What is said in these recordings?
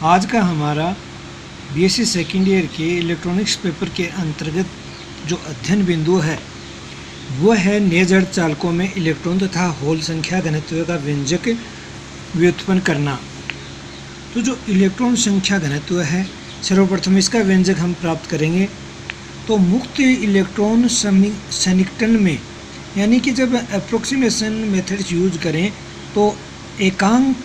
आज का हमारा बीएससी सेकेंड ईयर के इलेक्ट्रॉनिक्स पेपर के अंतर्गत जो अध्ययन बिंदु है वह है निज अर्धचालकों में इलेक्ट्रॉन तथा होल संख्या घनत्व का व्यंजक व्युत्पन्न करना। तो जो इलेक्ट्रॉन संख्या घनत्व है सर्वप्रथम इसका व्यंजक हम प्राप्त करेंगे। तो मुक्त इलेक्ट्रॉन सन्निकटन में यानी कि जब अप्रोक्सीमेशन मेथड्स यूज करें तो एकांक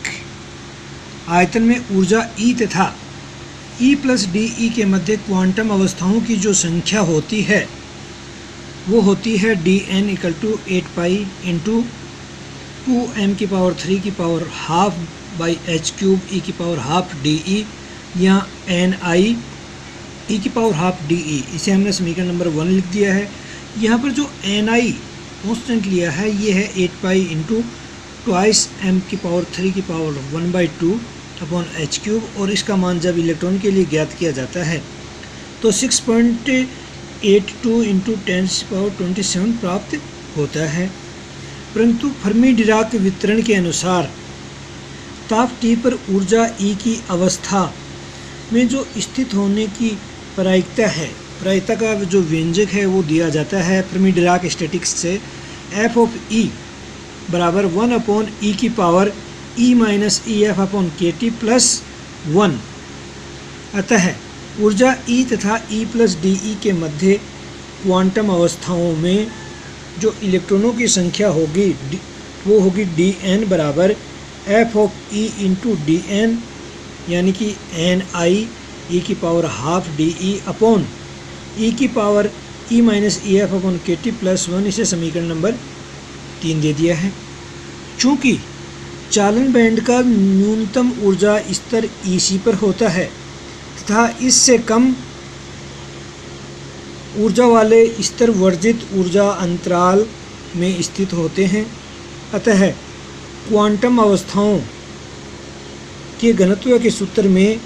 आयतन में ऊर्जा E तथा E प्लस डी के मध्य क्वांटम अवस्थाओं की जो संख्या होती है वो होती है dn equal to 8 pi into 2m की पावर 3 की power half by h cube e की पावर हाफ de या ni e की पावर हाफ de। इसे हमने समीकरण नंबर 1 लिख दिया है। यहाँ पर जो ni कॉन्स्टेंट लिया है ये है 8 पाई इंटू ट्वाइस m की पावर 3 की पावर 1/2 अपॉन h क्यूब, और इसका मान जब इलेक्ट्रॉन के लिए ज्ञात किया जाता है तो 6.82 इंटू 10⁻27 प्राप्त होता है। परंतु फर्मी डिराक वितरण के अनुसार ताप T पर ऊर्जा E की अवस्था में जो स्थित होने की प्रायिकता है, प्रायिकता का जो व्यंजक है वो दिया जाता है फर्मी डिराक स्टैटिक्स से f ऑफ E बराबर 1 अपॉन E की power E minus EF upon KT plus 1। अतः ऊर्जा E तथा E प्लस DE के मध्य क्वांटम अवस्थाओं में जो इलेक्ट्रॉनों की संख्या होगी वो होगी dn बराबर f of E into dn यानी कि ni E की power half de upon E की power E minus EF upon KT plus 1। इसे समीकरण नंबर 3 दे दिया है। चूँकि चालन बैंड का न्यूनतम ऊर्जा स्तर EC पर होता है तथा इससे कम ऊर्जा वाले स्तर वर्जित ऊर्जा अंतराल में स्थित होते हैं, अतः क्वांटम अवस्थाओं के घनत्व के सूत्र में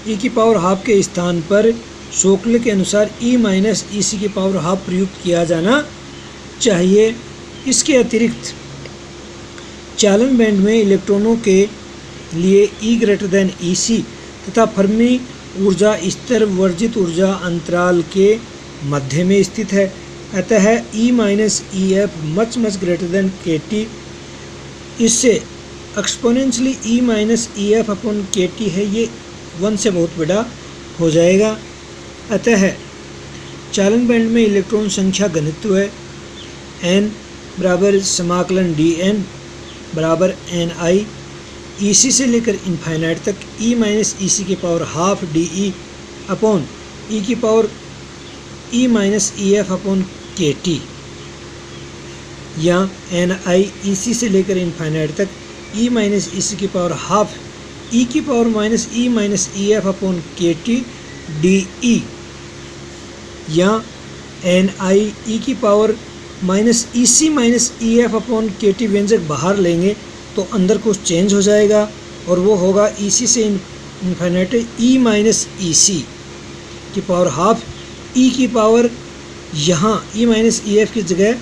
E की पावर हाफ के स्थान पर शोक्ल के अनुसार E माइनस EC की पावर हाफ प्रयुक्त किया जाना चाहिए। इसके अतिरिक्त चालन बैंड में इलेक्ट्रॉनों के लिए E ग्रेटर देन EC तथा फर्मी ऊर्जा स्तर वर्जित ऊर्जा अंतराल के मध्य में स्थित है, अतः E minus EF much greater than KT। इससे exponentially E minus EF upon KT है ये 1 से बहुत बड़ा हो जाएगा। अतः चालन बैंड में इलेक्ट्रॉन संख्या घनत्व है n बराबर समाकलन dn बराबर ni EC से लेकर इन्फाइनाइट तक E माइनस EC की power half de upon E की power E minus EF upon KT या ni EC से लेकर इन्फाइनाइट तक E माइनस EC की पावर हाफ E की power minus E minus EF upon KT de या ni E की power minus EC minus EF upon KT व्यंजक बाहर लेंगे तो अंदर कुछ चेंज हो जाएगा और वो होगा EC से इन्फिनिटी E माइनस EC की पावर हाफ E की पावर यहाँ E माइनस EF की जगह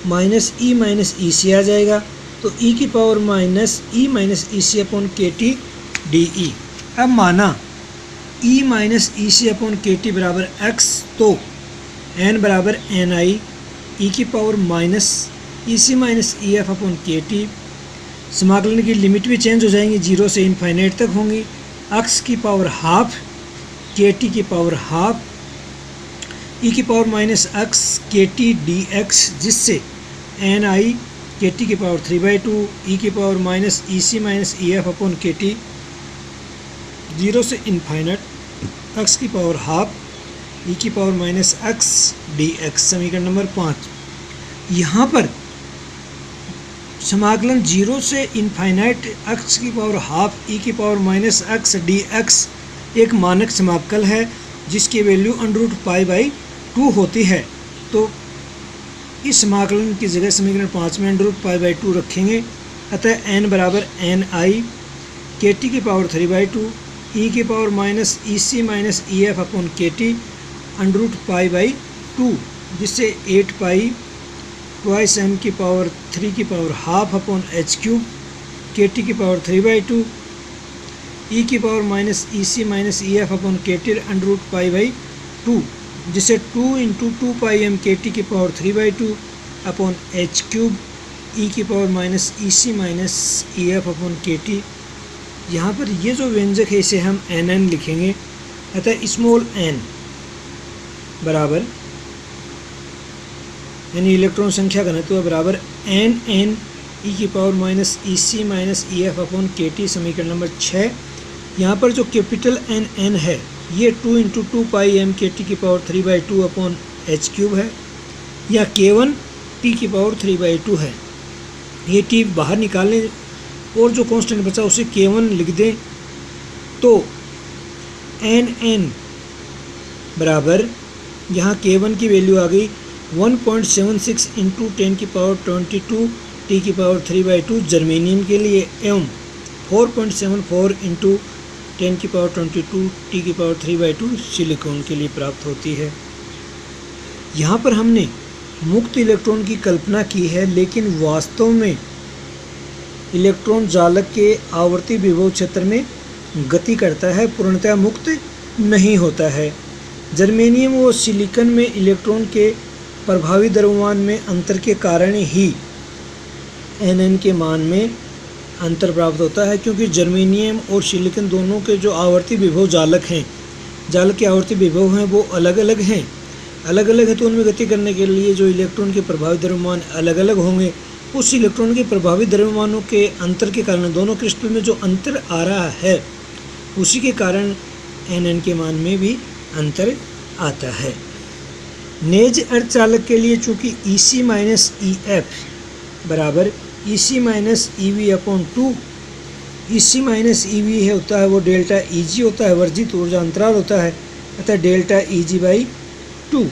माइनस E माइनस EC आ जाएगा तो E की power minus E minus EC upon KT de। अब माना E minus EC upon KT बराबर x तो n बराबर ni E की power minus EC minus EF upon KT। समाकलन की लिमिट भी चेंज हो जाएंगी, 0 से इन्फाइनाइट तक होंगी। x की पावर हाफ KT की पावर हाफ E की power minus x KT dx जिससे ni KT की पावर 3/2 E की power minus EC minus EF upon KT 0 से इन्फाइनाइट x की पावर हाफ E की पावर माइनस x dx। समीकरण number 5। यहाँ पर समाकलन 0 से इन्फाइनाइट x की पावर हाफ E की पावर माइनस x dx एक मानक समाकल है जिसकी वैल्यू √π/2 होती है। तो इस समाकलन की जगह समीकरण 5 में √π/2 रखेंगे, अतः n बराबर ni KT की पावर 3/2 E की power minus EC minus EF upon KT √π/2 जिससे 8 पाई ट्वाइस m की पावर 3 की power half upon h cube KT की पावर 3/2 ई की power minus E C minus E F upon K T under root pi by 2, जिसे 2 into 2 pi M K T की power 3/2 upon H cube E की power minus E C minus E F upon K T. यहाँ पर ये जो व्यंजक है इसे हम एन एन लिखेंगे, अतः स्मॉल एन बराबर यानी इलेक्ट्रॉन संख्या घनत्व बराबर एन एन ई की power minus E C minus E F upon K T, समीकरण नंबर 6। यहाँ पर जो कैपिटल एन एन है ये 2 into 2 pi M K T की पावर 3/2 अपॉन एच क्यूब है, या K1 टी की पावर 3/2 है। ये टी बाहर निकाल लें और जो कांस्टेंट बचा उसे K1 लिख दें, तो एन एन बराबर यहाँ K1 की वैल्यू आ गई 1.76 इंटू 10 की पावर 22 टी की पावर 3/2 जर्मेनियम के लिए, एवं 4.74 इंटू 10 की पावर 22 टी की पावर 3/2 सिलिकॉन के लिए प्राप्त होती है। यहाँ पर हमने मुक्त इलेक्ट्रॉन की कल्पना की है, लेकिन वास्तव में इलेक्ट्रॉन जालक के आवर्ती विभव क्षेत्र में गति करता है, पूर्णतः मुक्त नहीं होता है। जर्मेनियम और सिलिकॉन में इलेक्ट्रॉन के प्रभावी द्रव्यमान में अंतर के कारण ही एन के मान में अंतर प्राप्त होता है, क्योंकि जर्मेनियम और सिलिकॉन दोनों के जो आवर्ती विभव जालक हैं, जालक के आवर्ती विभव हैं वो अलग अलग हैं। अलग अलग है तो उनमें गति करने के लिए जो इलेक्ट्रॉन के प्रभावी द्रव्यमान अलग अलग होंगे, उस इलेक्ट्रॉन के प्रभावी द्रव्यमानों के अंतर के कारण दोनों क्रिस्टल में जो अंतर आ रहा है उसी के कारण एन के मान में भी अंतर आता है। नेज अर्धचालक के लिए चूँकि ई सी माइनस ई एफ बराबर ई C minus E V upon 2, E C minus E we है होता है वो डेल्टा ई जी होता है, वर्जित ऊर्जा अंतराल होता है, अतः डेल्टा ई जी बाई 2।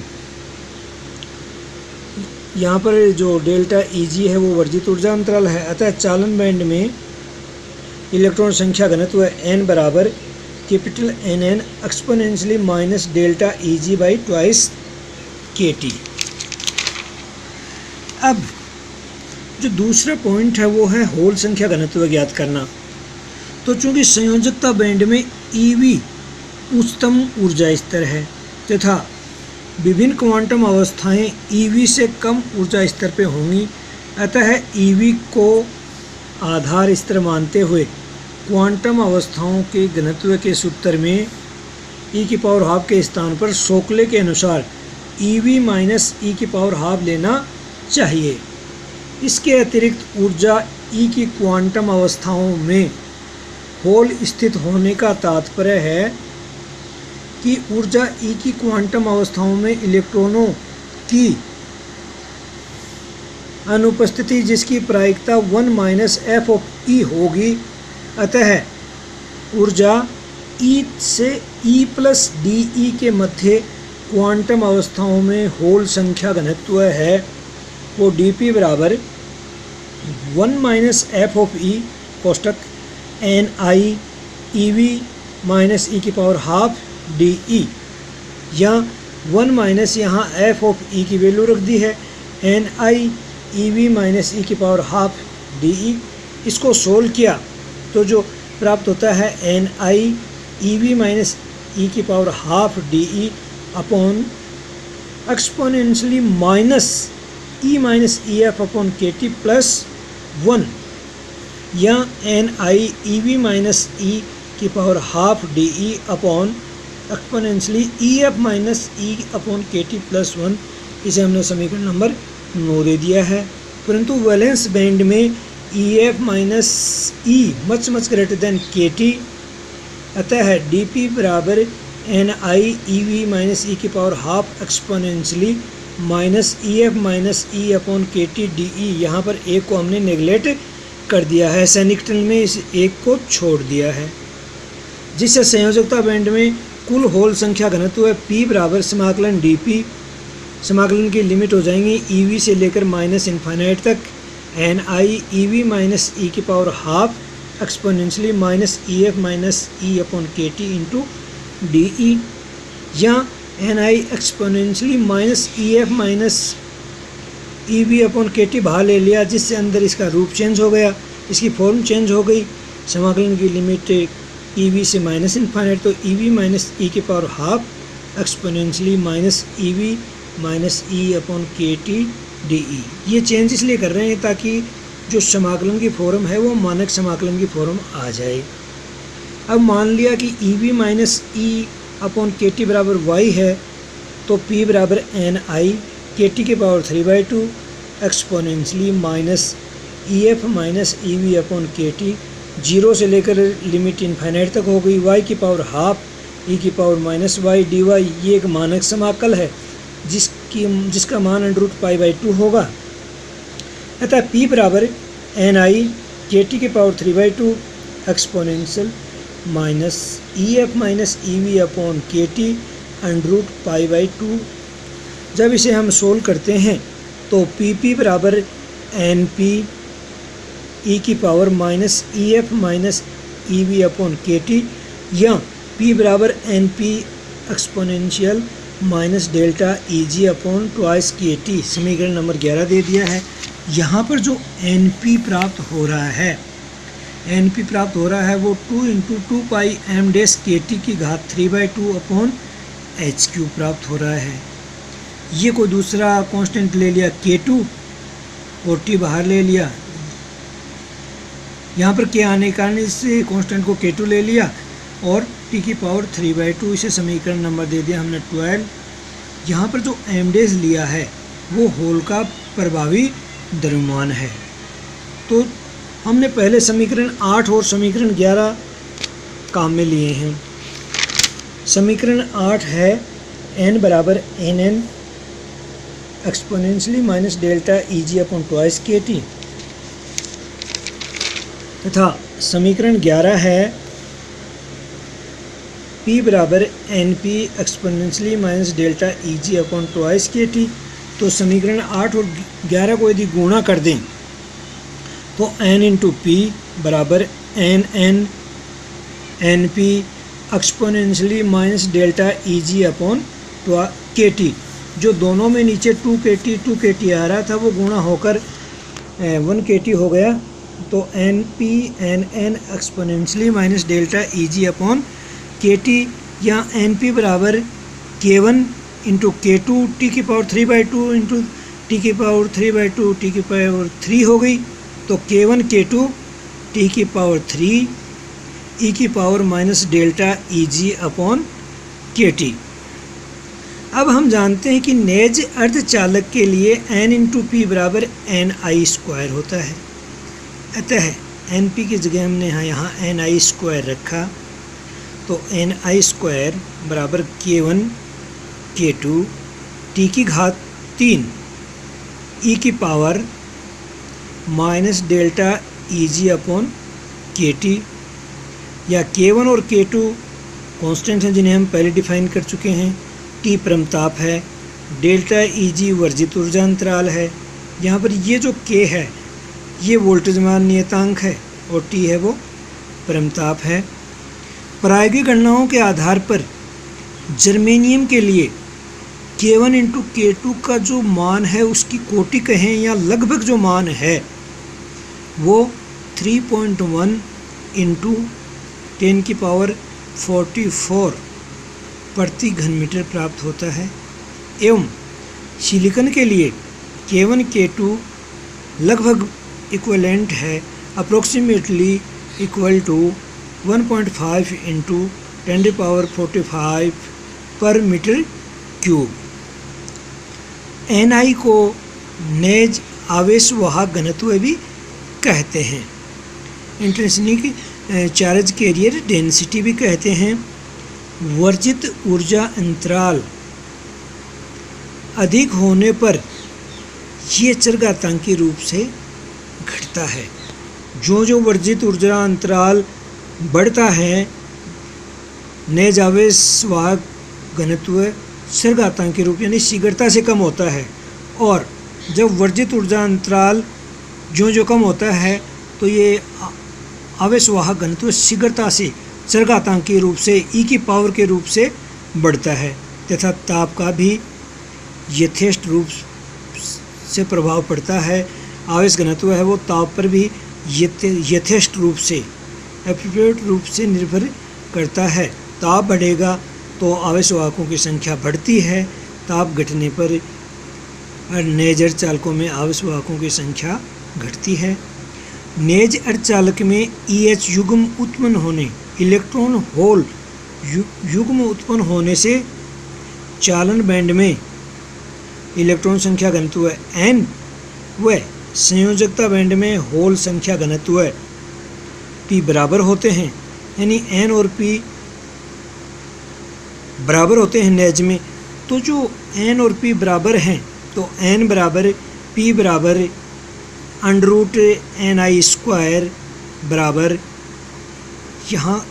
यहाँ पर जो डेल्टा ई जी है वो वर्जित ऊर्जा अंतराल है, अतः चालन बैंड में इलेक्ट्रॉन संख्या घनत्व एन बराबर capital N N exponentially minus delta E G by twice K T. अब जो दूसरा पॉइंट है वो है होल संख्या घनत्व ज्ञात करना। तो चूंकि संयोजकता बैंड में ईवी उच्चतम ऊर्जा स्तर है तथा विभिन्न क्वांटम अवस्थाएं ईवी से कम ऊर्जा स्तर पे होंगी, अतः ईवी को आधार स्तर मानते हुए क्वांटम अवस्थाओं के घनत्व के सूत्र में ई की पावर हाफ के स्थान पर शोकले के अनुसार ईवी माइनस ई की पावर हाफ लेना चाहिए। इसके अतिरिक्त ऊर्जा ई की क्वांटम अवस्थाओं में होल स्थित होने का तात्पर्य है कि ऊर्जा ई की क्वांटम अवस्थाओं में इलेक्ट्रॉनों की अनुपस्थिति जिसकी प्रायिकता 1 माइनस एफ ऑफ ई होगी, अतः ऊर्जा ई से ई प्लस डी ई के मध्य क्वांटम अवस्थाओं में होल संख्या घनत्व है वो डी पी बराबर 1 माइनस एफ ऑफ ई कोष्टक N I E V minus E की पावर हाफ डी ई, या 1 माइनस यहाँ एफ ऑफ ई की वैल्यू रख दी है N I E V minus E की पावर हाफ डी ई। इसको सोल्व किया तो जो प्राप्त होता है N I E V minus E की power half D E upon exponentially minus E minus E F upon K T plus 1, या N I E V minus E की power half D E upon exponentially E F minus E upon K T plus 1। इसे हमने समीकरण number 9 दे दिया है। परंतु valence band में ई F minus ई much greater than के टी, अतः डी पी बराबर N I E V minus E की power half exponentially minus E F minus E upon K T D E. यहाँ पर एक को हमने नेगलेक्ट कर दिया है, सैनिकटन में इस एक को छोड़ दिया है, जिससे संयोजकता बैंड में कुल होल संख्या घनत्व है पी बराबर समाकलन डी पी। समाकलन की लिमिट हो जाएंगी ई वी से लेकर माइनस इन्फाइनाइट तक N I E V minus E की power half exponentially minus E F minus E upon K T into D E, या N I exponentially minus E F minus E V upon K T बाहर ले लिया, जिससे अंदर इसका रूप change हो गया, इसकी फॉर्म चेंज हो गई। समाकलन की लिमिट EV से माइनस इन्फाइनाइट, तो EV माइनस e की power half exponentially minus EV minus E upon KT DE। ये चेंज इसलिए कर रहे हैं ताकि जो समाकलन की फॉर्म है वो मानक समाकलन की फॉर्म आ जाए। अब मान लिया कि EV minus E upon KT बराबर y है, तो P बराबर NI KT के power 3/2 exponentially minus EF minus EV upon KT, 0 से लेकर लिमिट इन्फाइनाइट तक हो गई। y की पावर हाफ e की पावर माइनस y dy, ये एक मानक समाकल है जिसका मान √π/2 होगा। अतः P बराबर NI KT के power 3/2 exponential minus EF minus EV upon KT √π/2। जब इसे हम सोल्व करते हैं तो PP बराबर NP e की power minus EF minus EV upon KT, या P बराबर NP exponential minus delta EG upon twice KT, समीकरण नंबर 11 दे दिया है। यहाँ पर जो NP प्राप्त हो रहा है वो 2 × 2πm डैश KT की घात 3/2 अपॉन h³ प्राप्त हो रहा है। ये कोई दूसरा कांस्टेंट ले लिया K2 और T बाहर ले लिया, यहाँ पर K आने के कारण इस कांस्टेंट को K2 ले लिया और T की पावर 3/2, इसे समीकरण नंबर दे दिया हमने 12। यहाँ पर जो m डैश लिया है वो होल का प्रभावी द्रव्यमान है। तो हमने पहले समीकरण 8 और समीकरण 11 काम में लिए हैं। समीकरण 8 है n बराबर NN exponentially minus delta EG upon twice KT, तथा समीकरण 11 है P बराबर NP exponentially minus delta EG upon twice KT। तो समीकरण 8 और 11 को यदि गुणा कर दें तो n × P बराबर NN NP exponentially minus delta EG upon KT, जो दोनों में नीचे 2KT आ रहा था वो गुणा होकर 1KT हो गया। तो NP NN exponentially minus delta EG upon KT, या NP बराबर K1 × K2 T की पावर 3/2 × T की पावर 3/2 T की पावर 3 हो गई। तो K1 K2 T की पावर 3 E की power minus delta EG upon KT। अब हम जानते हैं कि नेज अर्धचालक के लिए n × P बराबर NI² होता है। अतः NP की जगह हमने यहाँ NI² रखा, तो NI² बराबर K1 K2 T की घात 3 E की power minus delta EG upon KT, या K1 और K2 कांस्टेंट हैं जिन्हें हम पहले डिफाइन कर चुके हैं। T परमताप है, डेल्टा EG वर्जित ऊर्जा अंतराल है। यहाँ पर ये जो K है ये वोल्टेज मान नियतांक है और T है वो परमताप है। प्रायोगिक गणनाओं के आधार पर जर्मेनियम के लिए K1 × K2 का जो मान है उसकी कोटि कहें या लगभग जो मान है वो 3.1 × 10⁴ प्रति घन मीटर प्राप्त होता है। एवं सिलिकॉन के लिए K1 K2 लगभग इक्विवेलेंट है, अप्रोक्सीमेटली इक्वल टू 1.5 × 10⁴ पर मीटर क्यूब। Ni को नेज आवेश वाहक घनत्व भी कहते हैं, इंट्रिंसिक चार्ज कैरियर डेंसिटी भी कहते हैं। वर्जित ऊर्जा अंतराल अधिक होने पर ये चरघातांकी रूप से घटता है। जो वर्जित ऊर्जा अंतराल बढ़ता है, नेज आवेश वाहक घनत्व चरघातांकी रूप यानी शीघ्रता से कम होता है, और जब वर्जित ऊर्जा अंतराल जो कम होता है तो ये आवेश वाहक घनत्व शीघ्रता से चरघातांकी रूप से E की पावर के रूप से बढ़ता है, तथा ताप का भी यथेष्ट रूप से प्रभाव पड़ता है। आवेश घनत्व है वो ताप पर भी यथेष्ट रूप से एप्रोप्रिएट रूप से निर्भर करता है, ताप बढ़ेगा तो आवेशवाहकों की संख्या बढ़ती है, ताप घटने पर नेज अर्धचालकों में आवेशवाहकों की संख्या घटती है। नेज अर्धचालक में EH युग्म उत्पन्न होने, इलेक्ट्रॉन होल युग्म उत्पन्न होने से चालन बैंड में इलेक्ट्रॉन संख्या घनत्व n व संयोजकता बैंड में होल संख्या घनत्व p बराबर होते हैं, यानी n और p बराबर होते हैं नेज में। तो जो n और p बराबर हैं तो n बराबर p बराबर √ni² बराबर, यहाँ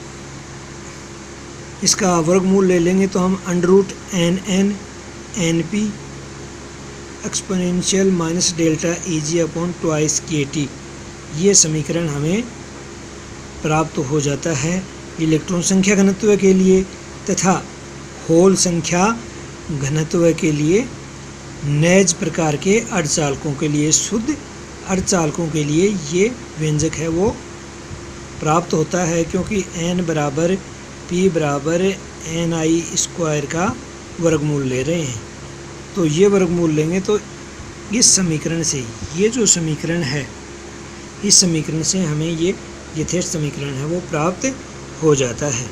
इसका वर्गमूल ले लेंगे तो हम √nn np exponential minus delta Eg upon twice kT, ये समीकरण हमें प्राप्त हो जाता है इलेक्ट्रॉन संख्या घनत्व के लिए तथा होल संख्या घनत्व के लिए नेज प्रकार के अर्धचालकों के लिए, शुद्ध अर्धचालकों के लिए ये व्यंजक है वो प्राप्त होता है, क्योंकि n बराबर p बराबर ni² का वर्गमूल ले रहे हैं। तो ये वर्गमूल लेंगे तो इस समीकरण से, ये जो समीकरण है, इस समीकरण से हमें ये यथेष्ट समीकरण है वो प्राप्त हो जाता है।